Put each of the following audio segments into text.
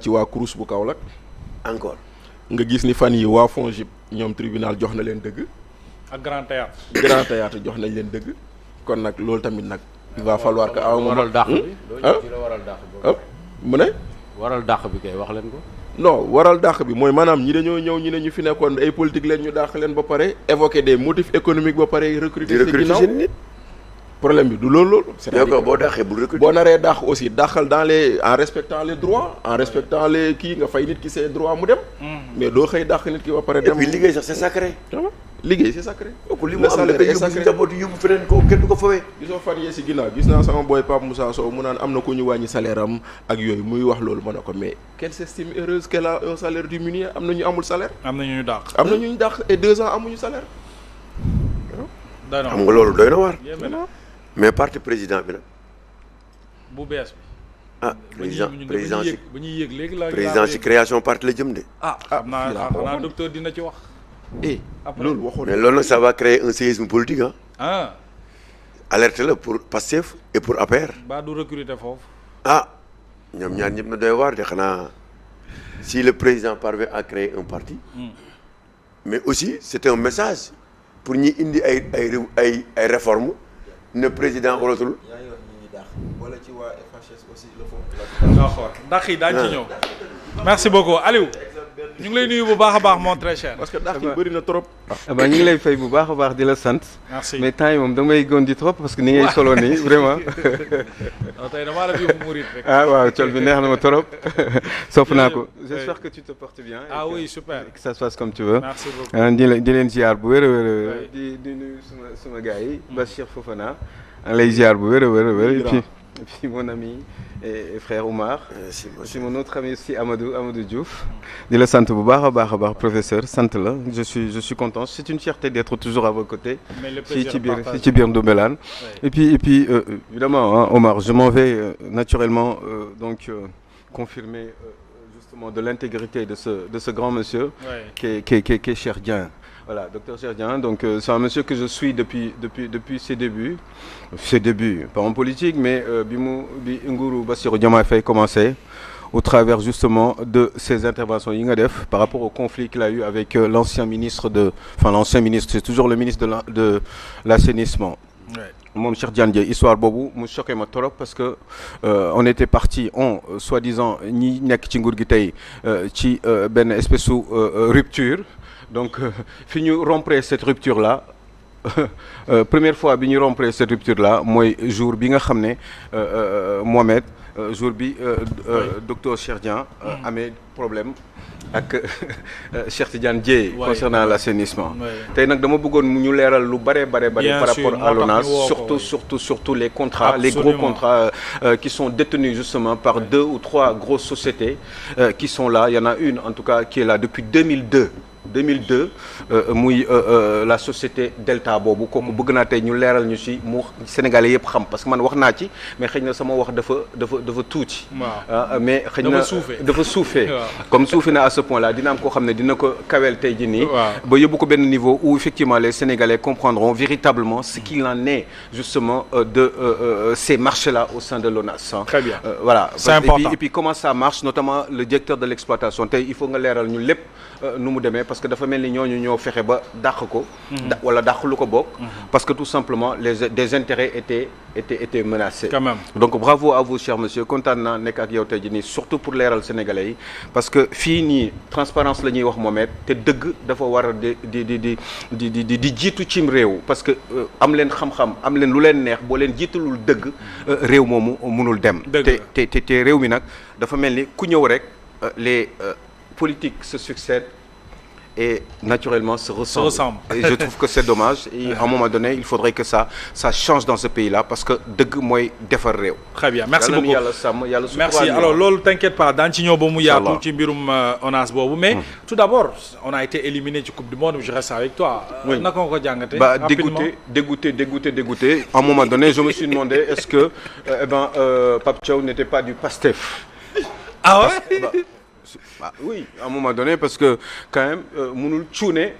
ci waa CROUS bu Kaolack encore nga gis ni fan yi waa FONGIP ñoom tribunal jox na leen dëgg. ak Grand Théâtre. Grand Théâtre jox nañ leen dëgg. kon nag loolu tamit nag. il va falloir que aw waral dàq bi. waral dàq bi. mu ne. waral dàq bi kay wax leen ko. non waral dàq bi mooy maanaam ñi dañoo ñëw ñi ne ñu fi nekkoon ay politique leen ñu dàq leen ba pare évoquer des motifs économiques ba pare recruter ci ginnaaw nit. problème bi du loolu. c'est-à-dire boo dàqee bul recruter. boo naree dàq aussi dàqal dans les en respectant les droits en respectant les kii nga fay nit ki ses droits mu dem. mais doo xëy dàq nit ki ba pare dem. et puis liggéey sax c'est sacré. liggéey c'est sacré. donc li mu am dafay yóbbu si njaboot yóbbu feneen ko kenn du ko fawee. gisoo fan yee si ginnaaw gis naa sama boy Pape Moussa Sow mu naan am na ku ñu wàññi salaire am ak yooyu muy wax loolu ma ne ko mais qu'elle s'estime heureuse qu'elle a un salaire diminué am na ñu amul salaire. am na ñu dàq. am na ñu dàq et 2 ans amuñu salaire. xam nga loolu doy na waar. yéeme na mais parti président bi nag. bu bees bi. ah président ci ba ñuy yéeg léegi la. président ci création parti la jëm de. xam naa xanaa docteur dina ci wax. loolu waxoon mais loolu nag ça va créer un séisme politique ah. alerte la pour Pastef et pour APR. ba du recruter foofu. ñoom ñaar ñëpp na doy waar de xanaa si le président parvient à créer un parti. mais aussi c'est un message pour ñi indi ay réformes ne président waratul. wala ci waa FHS aussi le fond. d'accord ndax yi daañu ci ñëw. merci beaucoup Aliou. ñu ngi lay nuyu bu baax a baax mon très cher. parce que dàq yi bëri na trop. ñu ngi lay fay bu baax a baax di la sant. merci mais temps yi moom damay gondi trop parce que ni ngay solo nii vraiment. non tey damaa la yóbbu murit rek. waaw col bi neex na ma trop. sopp naa ko j'espère que tu te portes bien. Oui super. que ça se passe comme tu veux. merci beaucoup di leen ziar bu wér a wér. di nuyu suma gars yi. Bachir Fofana. lay ziar bu wér a wér et puis mon ami et frère Oumar. c'est mon autre ami aussi Amadou Diouf. di la sant bu baax a baax professeur sant la je suis content c'est une fierté d'être toujours à vos côtés. fii ci biir Ndoumbelane. et puis évidemment Omar je m'en vais naturellement donc confirmer justement de l'intégrité de ce grand monsieur. qui est Cheikh Dieng. Voilà, docteur Cheikh Dieng, donc c'est un monsieur que je suis depuis ses débuts, pas en politique, mais bi nguuru Bassirou Diomaye Faye commencé, au travers justement de ses interventions yi nga def par rapport au conflit qu'il a eu avec l'ancien ministre, c'est toujours le ministre de l'assainissement. moom Cheikh Dieng histoire boobu mu choqué ma trop parce que on était parti soi-disant ñi nekk ci nguur gi tey ci benn espèce de rupture. Donc fi ñu rompre cette rupture là première fois bi ñu rompre cette rupture là mooy jour bi nga xam ne Mohamed jour bi docteur Cheikh Dieng amee problème ak Cheikh Tidiane Dièye concernant l'assainissement tey nag dama bëggoon mu ñu leeral lu bare par rapport à l'ONAS surtout les contrats les gros contrats qui sont détenus justement par 2 ou 3 grosses sociétés qui sont là il y en a une en tout cas qui est là depuis 2002 muy la société Delta boobu kooku bëgg naa tey ñu leeral ñu ci mu Sénégalais yëpp xam parce que man wax naa ci mais xëy na sama wax dafa tuuti. mais xëy na dafa suufee comme suufee na à ce point là dina am koo xam ne dina ko kawel tey jii nii. ba yóbbu ko benn niveau où effectivement les Sénégalais comprendront véritablement ce qu'il en est justement de ces marchés là au sein de l'ONAS. Très bien. Voilà. C'est important. Et puis comment ça marche notamment le directeur de l'exploitation tey il faut nga leeral ñu lépp nu mu demee parce que dafa mel ni ñooñu ñoo fexe ba dàq ko. wala dàq lu ko bokk. parce que tout simplement des intérêts étaient menacés. Quand même. Donc bravo à vous cher monsieur kontaan naa nekk ak yow tey jii nii surtout pour leeral sénégalais yi parce que fii nii transparence la ñuy wax Mohamed te dëgg dafa war a di jiitu cim réew parce que am leen xam-xam am leen lu leen neex boo leen jiitalul dëgg réew moomu mënul dem. te réew mi nag dafa mel ni ku ñëw rek les politiques se succèdent et naturellement se ressemblent. Et je trouve que c'est dommage et à un moment donné il faudrait que ça change dans ce pays-là parce que dëgg mooy defar réew. Très bien merci beaucoup yàlla sàmm yàlla merci alors loolu t'inquiète pas daan ci ñëw ba mu yaatu ci mbirum ONAS boobu mais tout d'abord on a été éliminé ci coupe du monde je reste avec toi. naka nga ko jàngatee. dégoûté à un moment donné je me suis demandé est-ce que Pape Thiaw n'était pas du Pastef. Ah ouais. Oui, à un moment donné, parce que quand même, mënul cuune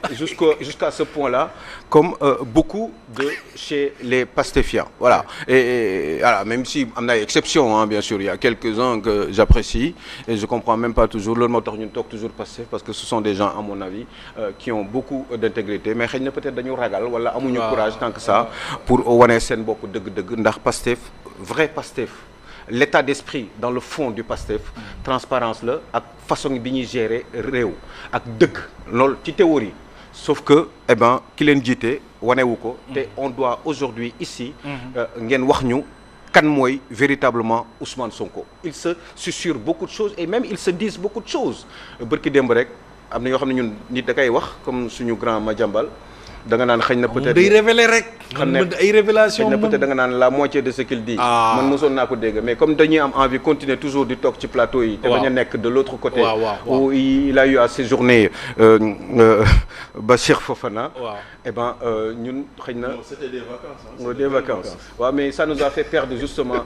jusqu'à ce point-là, comme beaucoup de chez les pastéfiens. Voilà. Et voilà, même si on a exception, hein, bien sûr, il y a quelques-uns que j'apprécie et je comprends même pas toujours. Le moteur ñu toog toujours Pastef parce que ce sont des gens, à mon avis, qui ont beaucoup d'intégrité, mais xëy na peut-être dañu ragal wala amuñu courage tant que ça pour wane seen bopp dëgg-dëgg ndax Pastef vrai Pastef. L'état d'esprit dans le fond du Pastef transparence la ak façon bi ñuy gérer réew ak dëgg loolu ci théorie sauf que eh ben ki leen jiite wanewu ko te on doit aujourd'hui ici ngeen wax ñu kan mooy véritablement Ousmane Sonko il se susurre beaucoup de choses et même ils se disent beaucoup de choses bërki démb rek am na yoo xam ne ñun nit da koy wax comme suñu grand Madiambal da nga naan xëy na peut-être day révéler rek. xam ne ay révélation xëy na peut-être da nga naan la moitié de ce qu'il dit. man mosoon naa ko dégg mais comme dañuy am envie continuer toujours di toog ci plateau yi. te bañ a nekk de l'autre côté. où il a eu à séjourner Bachir Fofana. eh ben ñun xëy na. c'était des vacances. Des vacances. waaw mais ça nous a fait perdre justement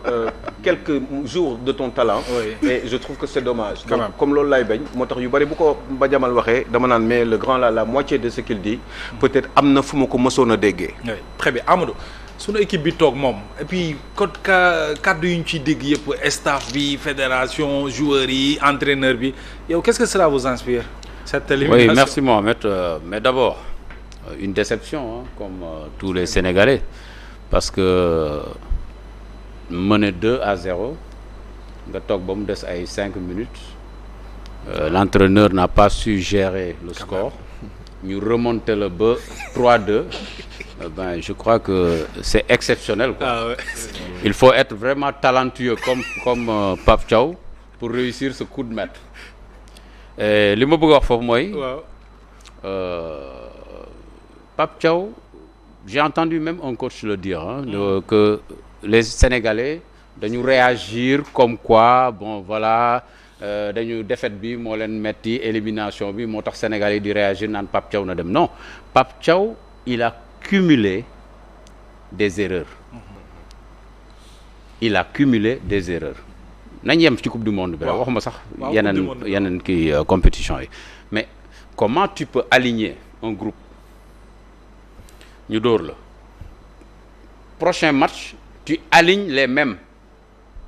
quelques jours de ton talent. et je trouve que c'est dommage. donc comme loolu laay bañ moo tax yu bari bu ko Madiambal waxee dama naan mais le grand là la moitié de ce qu'il dit peut-être am na fu ma ko mësoon a déggee. très bien Amadou sunu équipe bi toog moom et puis kaddu yu ñu ciy dégg yëpp staff bi fédération joueurs yi entraîneur bi yow qu'est-ce que cela vous inspire cette élimination? Oui, merci Mohamed. Mais d'abord une déception comme tous les Sénégalais parce que mener 2-0 nga toog ba mu des ay 5 minutes l'entraîneur n'a pas su gérer le score. ñu remonter le ba 3-2 ben je crois que c'est exceptionnel quoi. Ah ouais. Il faut être vraiment talentueux comme Pape Thiaw pour réussir ce coup de maître li ma bëgg a wax foofu mooy Pape Thiaw j'ai entendu même un coach le dire que les Sénégalais dañu réagir comme quoi bon voilà dañu défaite bi moo leen metti élimination bi moo tax Sénégal yi di réagir naan Pape Thiaw na dem non Pape Thiaw il a cumulé des erreurs nañ yem ci coupe du monde bi rek waxuma sax yeneen kii compétition yi mais comment tu peux aligner un groupe ñu dóor la prochain match tu alignes les mêmes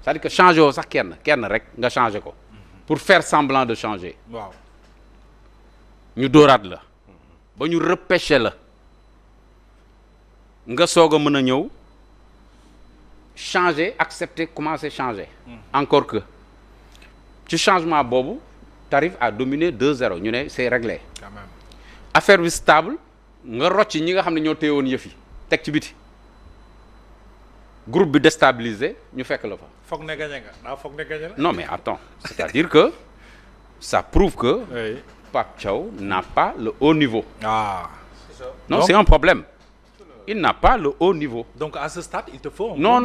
c'est-à-dire que changer woo sax kenn rek nga changer ko pour faire semblant de changer. waaw ñu dóoraat la ba ñu repêcher la nga soog a mën a ñëw changer accepter commencer changer. Encore que ci changement boobu t'arrives à dominer 2-0 ñu ne c'est réglé. quand même affaire bi stable nga rocci ñi nga xam ne ñoo téyewoon yëf yi teg ci biti groupe bi déstabilisé ñu fekk la fa. foog ne gagné nga daa foog ne gagné la. Non mais attends c'est-à-dire que ça prouve que oui. Pape Thiaw n'a pas le haut niveau. Non, donc, c'est un problème. Il n'a pas le haut niveau. Donc à ce stade il te faut. Non.